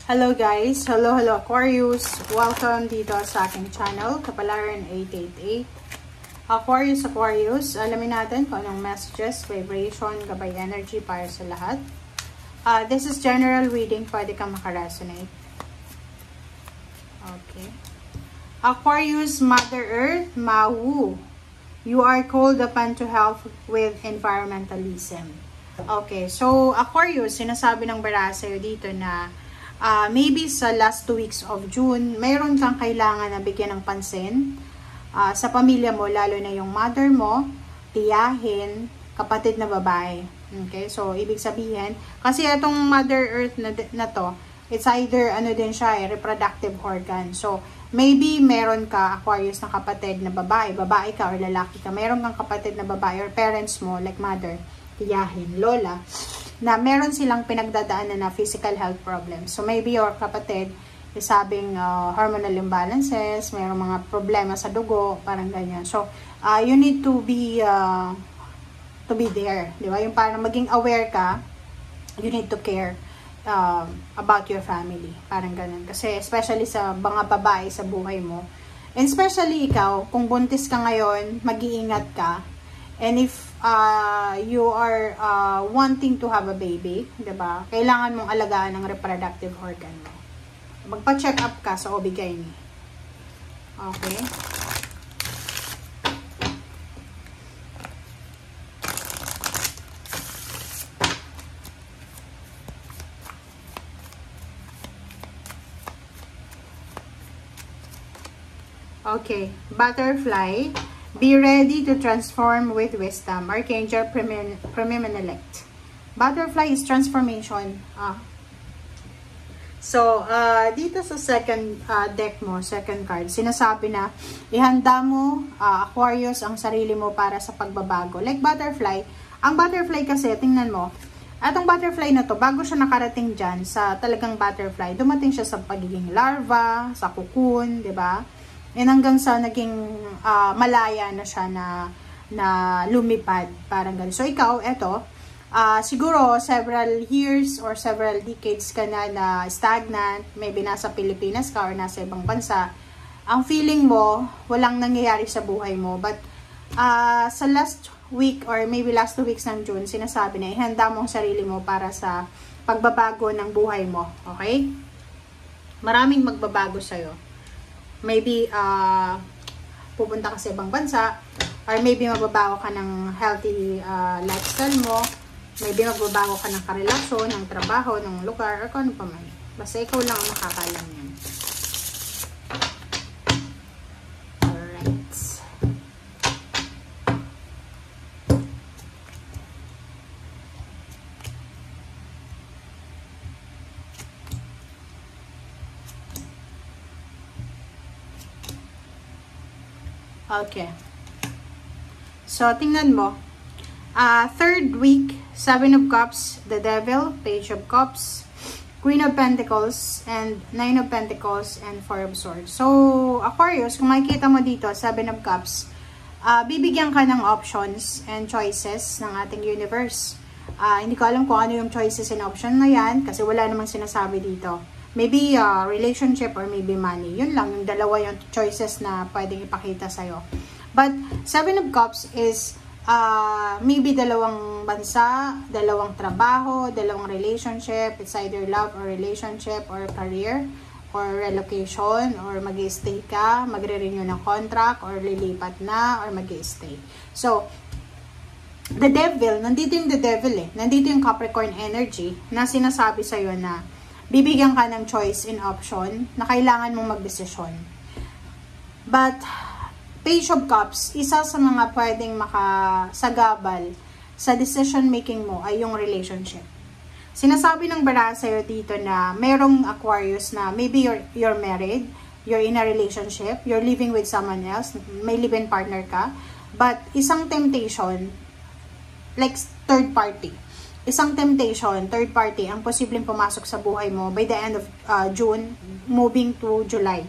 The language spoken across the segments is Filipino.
Hello guys! Hello Aquarius! Welcome dito sa aking channel, Kapalaran 888. Aquarius, alamin natin kung anong messages, vibration, gabay energy para sa lahat. This is general reading, pwede kang makaresonate. Okay. Aquarius, Mother Earth, Mawu. You are called upon to help with environmentalism. Okay, so Aquarius, sinasabi ng bara sa'yo dito na maybe sa last 2 weeks of June, mayroon kang kailangan na bigyan ng pansin sa pamilya mo, lalo na yung mother mo, tiyahin, kapatid na babae. Okay, so ibig sabihin, kasi itong Mother Earth na to, it's either ano din siya, reproductive organ. So maybe meron ka, Aquarius, na kapatid na babae ka or lalaki ka, meron kang kapatid na babae or parents mo, like mother, tiyahin, lola, na meron silang pinagdadaanan na physical health problems. So maybe your kapatid is having hormonal imbalances, mayroong mga problema sa dugo, parang ganyan. So you need to be there, di ba? Yung parang maging aware ka, you need to care about your family, parang ganun. Kasi especially sa mga babae sa buhay mo, and especially ikaw, kung buntis ka ngayon, mag-iingat ka. And if you are wanting to have a baby, diba? Kailangan mong alagaan ang reproductive organ mo. Magpa-check up ka sa OB-GYN. Okay? Okay, butterfly. Be ready to transform with wisdom. Archangel Premier-Elect. Butterfly is transformation. So, dito sa second deck mo, second card, sinasabi na ihanda mo, Aquarius, ang sarili mo para sa pagbabago. Like butterfly. Ang butterfly kasi, tingnan mo, atong butterfly na to, bago siya nakarating dyan sa talagang butterfly, dumating siya sa pagiging larva, sa cocoon, 'di ba? And hanggang sa naging malaya na siya na lumipad, parang ganun. So ikaw, eto, siguro several years or several decades ka na stagnant, maybe nasa Pilipinas ka or nasa ibang bansa. Ang feeling mo, walang nangyayari sa buhay mo. But sa last week or maybe last 2 weeks ng June, sinasabi na ihanda mo ang sarili mo para sa pagbabago ng buhay mo. Okay? Maraming magbabago sa'yo. Maybe, pupunta ka sa ibang bansa, or maybe magbabago ka ng healthy lifestyle mo, maybe magbabago ka ng karelasyon, ng trabaho, ng lugar, or kung ano pa man. Basta ikaw lang ang makakalam yan. Alright. Okay. So, tingnan mo. Third week, 7 of Cups, the Devil, Page of Cups, Queen of Pentacles, and 9 of Pentacles, and 4 of Swords. So, Aquarius, kung makikita mo dito, 7 of Cups, bibigyan ka ng options and choices ng ating universe. Hindi ko alam kung ano yung choices and option na yan, kasi wala namang sinasabi dito. Maybe relationship or maybe money. Yun lang, yung dalawa yung choices na pwedeng ipakita sa'yo. But 7 of Cups is maybe dalawang bansa, dalawang trabaho, dalawang relationship. It's either love or relationship or career or relocation or mag-i-stay ka, magre-renew ng contract or lilipat na or mag-i-stay. So, the Devil, nandito yung the Devil eh. Nandito yung Capricorn energy na sinasabi sa'yo na bibigyan ka ng choice and option na kailangan mong magdesisyon. But, Page of Cups, isa sa mga pwedeng makasagabal sa decision making mo ay yung relationship. Sinasabi ng bara sa'yo dito na merong Aquarius na maybe you're married, you're in a relationship, you're living with someone else, may live-in partner ka, but isang temptation, like third party, third party, ang posibleng pumasok sa buhay mo by the end of June, moving to July.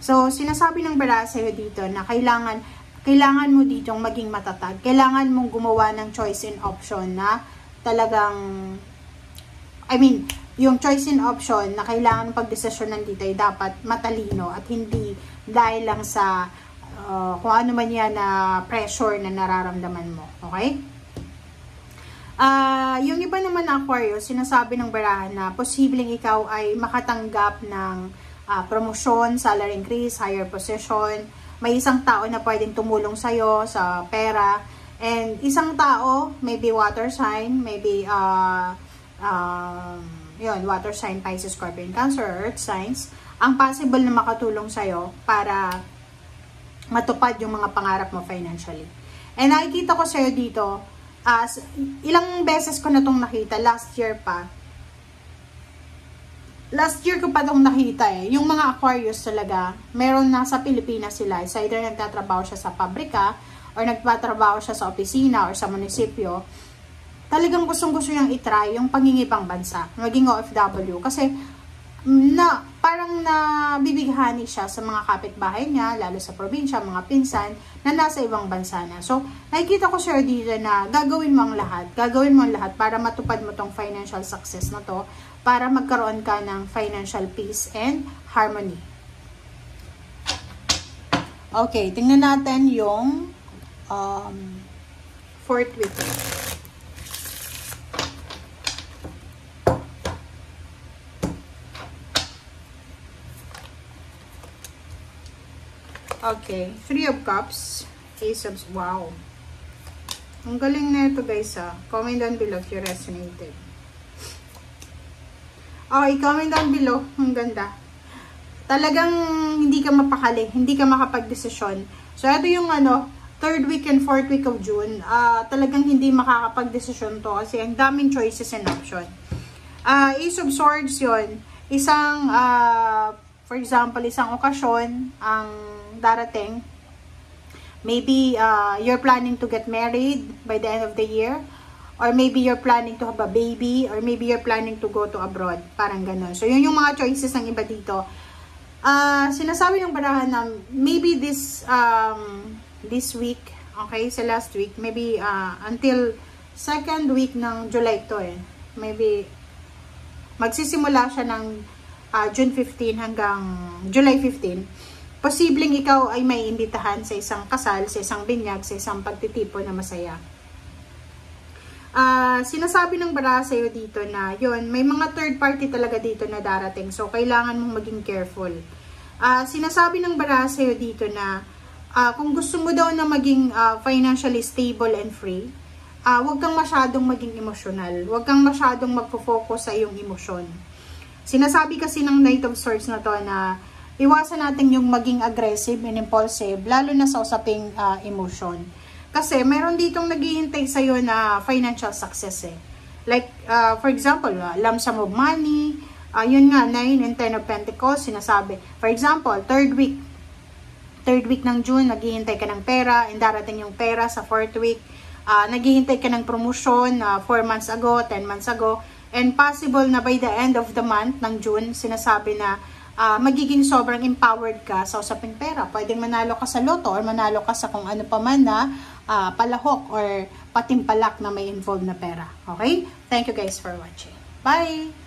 So, sinasabi ng bara sa'yo dito na kailangan mo ditong maging matatag. Kailangan mong gumawa ng choice and option na talagang, yung choice and option na kailangan ng pagdesisyonan dito ay dapat matalino at hindi dahil lang sa kung ano man yan na pressure na nararamdaman mo. Okay? Yung iba naman na Aquarius, sinasabi ng barahan na posibleng ikaw ay makatanggap ng promosyon, salary increase, higher position. May isang tao na pwedeng tumulong sa'yo sa pera. And isang tao, maybe water sign, maybe water sign, Pisces, Scorpio, Cancer, Earth signs, ang possible na makatulong sa'yo para matupad yung mga pangarap mo financially. And nakikita ko sa'yo dito, ilang beses ko na itong nakita, last year ko pa itong nakita yung mga Aquarius talaga, meron nasa Pilipinas sila, is either nagtatrabaho siya sa pabrika, or nagtatrabaho siya sa opisina, or sa munisipyo, talagang gustong-gusto niyang itry yung pangingibang bansa, maging OFW, kasi parang nabibighani siya sa mga kapitbahay niya, lalo sa probinsya, mga pinsan, na nasa ibang bansa na. So, nakikita ko sir dito na gagawin mo ang lahat para matupad mo tong financial success na to, para magkaroon ka ng financial peace and harmony. Okay, tingnan natin yung fourth week. Okay, 3 of Cups, Ace of, wow. Ang galing na ito guys Comment down below if you resonated. Okay, comment down below. Ang ganda. Talagang hindi ka mapakali, hindi ka makapag-desisyon. So, ito yung 3rd week and 4th week of June. Talagang hindi makakapag-desisyon to kasi ang daming choices and option. Ace of Swords yun. Isang, for example, isang okasyon ang darating. Maybe you're planning to get married by the end of the year, or maybe you're planning to have a baby, or maybe you're planning to go to abroad, parang ganun. So yun yung mga choices ng iba dito. Sinasabi ng barahan na maybe this week, okay, sa last week, maybe until 2nd week ng July to maybe magsisimula siya ng June 15 hanggang July 15. Posibleng ikaw ay may imbitahan sa isang kasal, sa isang binyag, sa isang pagtitipon na masaya. Sinasabi ng baraha sa'yo dito na yun, may mga third party talaga dito na darating. So, kailangan mong maging careful. Sinasabi ng baraha sa'yo dito na kung gusto mo daw na maging financially stable and free, huwag kang masyadong maging emotional. Huwag kang masyadong magpo-focus sa iyong emosyon. Sinasabi kasi ng Knight of Swords na to na iwasan natin yung maging aggressive and impulsive, lalo na sa usaping emotion. Kasi meron ditong naghihintay sa'yo na financial success Like, for example, lump sum of money, yun nga, 9 and 10 of Pentacles, sinasabi. For example, 3rd week ng June, naghihintay ka ng pera, and darating yung pera sa 4th week. Naghihintay ka ng promotion 4 months ago, 10 months ago, and possible na by the end of the month ng June, sinasabi na magiging sobrang empowered ka sa usaping pera. Pwedeng manalo ka sa loto or manalo ka sa kung ano pa man na palahok or patimpalak na may involved na pera. Okay? Thank you guys for watching. Bye!